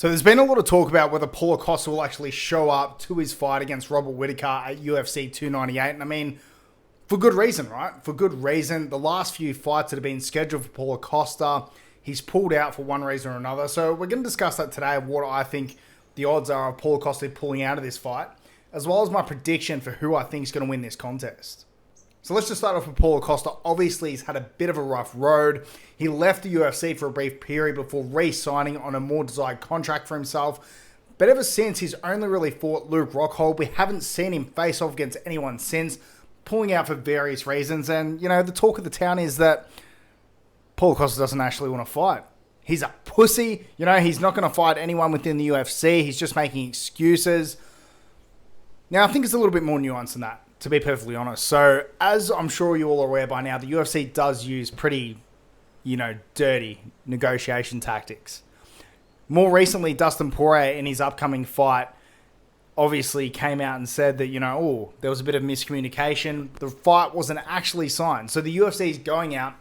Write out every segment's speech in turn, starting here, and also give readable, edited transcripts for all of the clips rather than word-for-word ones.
So there's been a lot of talk about whether Paulo Costa will actually show up to his fight against Robert Whittaker at UFC 298. And I mean, for good reason, right? For good reason. The last few fights that have been scheduled for Paulo Costa, he's pulled out for one reason or another. So we're going to discuss that today, what I think the odds are of Paulo Costa pulling out of this fight, as well as my prediction for who I think is going to win this contest. So let's just start off with Paulo Costa. Obviously, he's had a bit of a rough road. He left the UFC for a brief period before re-signing on a more desired contract for himself. But ever since, he's only really fought Luke Rockhold. We haven't seen him face off against anyone since, pulling out for various reasons. And, you know, the talk of the town is that Paulo Costa doesn't actually want to fight. He's a pussy. You know, he's not going to fight anyone within the UFC. He's just making excuses. Now, I think it's a little bit more nuanced than that, to be perfectly honest. So, as I'm sure you're all aware by now, the UFC does use pretty, dirty negotiation tactics. More recently, Dustin Poirier, in his upcoming fight, obviously came out and said that, there was a bit of miscommunication. The fight wasn't actually signed. So the UFC is going out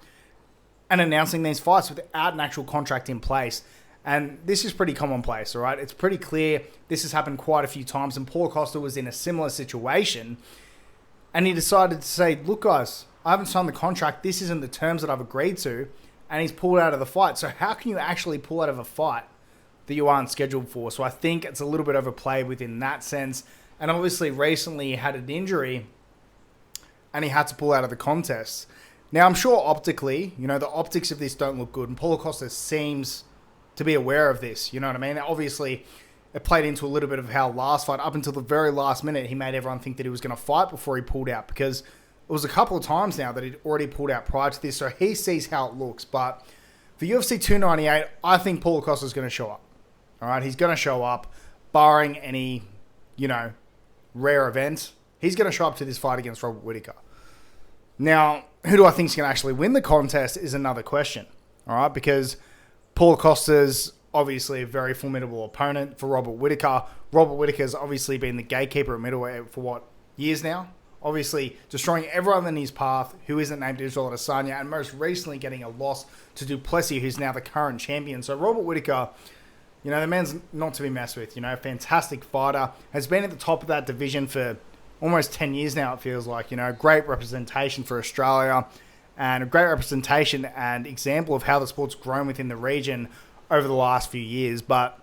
and announcing these fights without an actual contract in place. And this is pretty commonplace, all right? It's pretty clear. This has happened quite a few times. And Paulo Costa was in a similar situation. And he decided to say, look, guys, I haven't signed the contract. This isn't the terms that I've agreed to. And he's pulled out of the fight. So how can you actually pull out of a fight that you aren't scheduled for? So I think it's a little bit overplayed within that sense. And obviously recently he had an injury and he had to pull out of the contest. Now, I'm sure optically, the optics of this don't look good. And Paulo Costa seems to be aware of this. You know what I mean? Obviously, it played into a little bit of how last fight, up until the very last minute, he made everyone think that he was going to fight before he pulled out, because it was a couple of times now that he'd already pulled out prior to this, so he sees how it looks. But for UFC 298, I think Paulo Costa is going to show up. All right, he's going to show up, barring any, rare event. He's going to show up to this fight against Robert Whittaker. Now, who do I think is going to actually win the contest is another question. All right, because Paulo Costa's obviously a very formidable opponent for Robert Whittaker. Robert Whittaker's obviously been the gatekeeper at middleweight for years now? Obviously destroying everyone in his path who isn't named Israel Adesanya, and most recently getting a loss to du Plessis, who's now the current champion. So Robert Whittaker, the man's not to be messed with. Fantastic fighter. Has been at the top of that division for almost 10 years now, it feels like. Great representation for Australia, and a great representation and example of how the sport's grown within the region over the last few years. But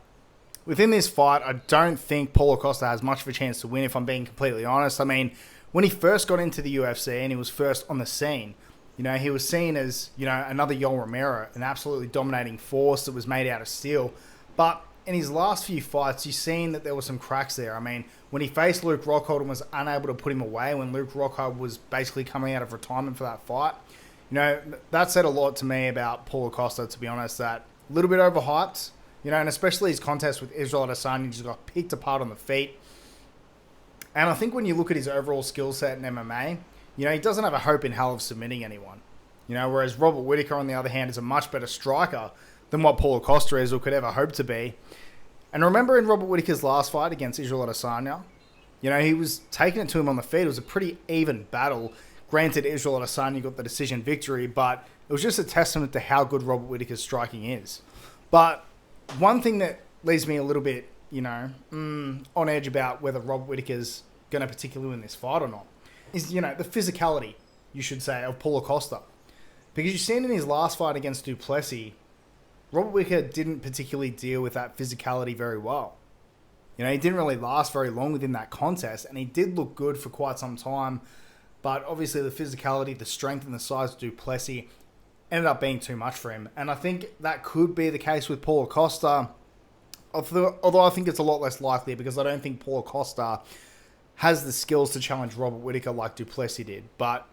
within this fight, I don't think Paulo Costa has much of a chance to win, if I'm being completely honest. I mean, when he first got into the UFC and he was first on the scene, he was seen as, another Yoel Romero, an absolutely dominating force that was made out of steel. But in his last few fights, you've seen that there were some cracks there. I mean, when he faced Luke Rockhold and was unable to put him away, when Luke Rockhold was basically coming out of retirement for that fight, that said a lot to me about Paulo Costa, to be honest, that a little bit overhyped, and especially his contest with Israel Adesanya, just got picked apart on the feet. And I think when you look at his overall skill set in MMA, he doesn't have a hope in hell of submitting anyone. Whereas Robert Whittaker, on the other hand, is a much better striker than what Paulo Costa is or could ever hope to be. And remember in Robert Whittaker's last fight against Israel Adesanya, he was taking it to him on the feet. It was a pretty even battle. Granted, Israel Adesanya got the decision victory, but it was just a testament to how good Robert Whittaker's striking is. But one thing that leaves me a little bit, on edge about whether Robert Whittaker's going to particularly win this fight or not is, the physicality, you should say, of Paulo Costa. Because you've seen in his last fight against du Plessis, Robert Whittaker didn't particularly deal with that physicality very well. He didn't really last very long within that contest, and he did look good for quite some time. But obviously the physicality, the strength and the size of du Plessis ended up being too much for him. And I think that could be the case with Paulo Costa, although I think it's a lot less likely, because I don't think Paulo Costa has the skills to challenge Robert Whittaker like du Plessis did. But,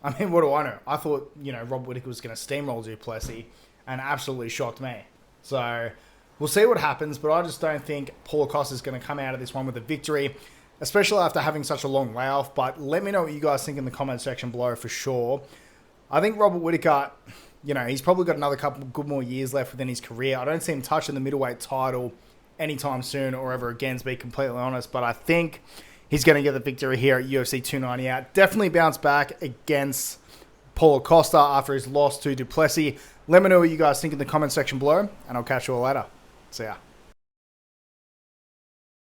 I mean, what do I know? I thought, Robert Whittaker was going to steamroll du Plessis, and absolutely shocked me. So, we'll see what happens, but I just don't think Paulo Costa is going to come out of this one with a victory, especially after having such a long layoff. But let me know what you guys think in the comment section below for sure. I think Robert Whittaker, he's probably got another couple good more years left within his career. I don't see him touching the middleweight title anytime soon or ever again, to be completely honest. But I think he's going to get the victory here at UFC 298. Definitely bounce back against Paulo Costa after his loss to du Plessis. Let me know what you guys think in the comment section below, and I'll catch you all later. See ya.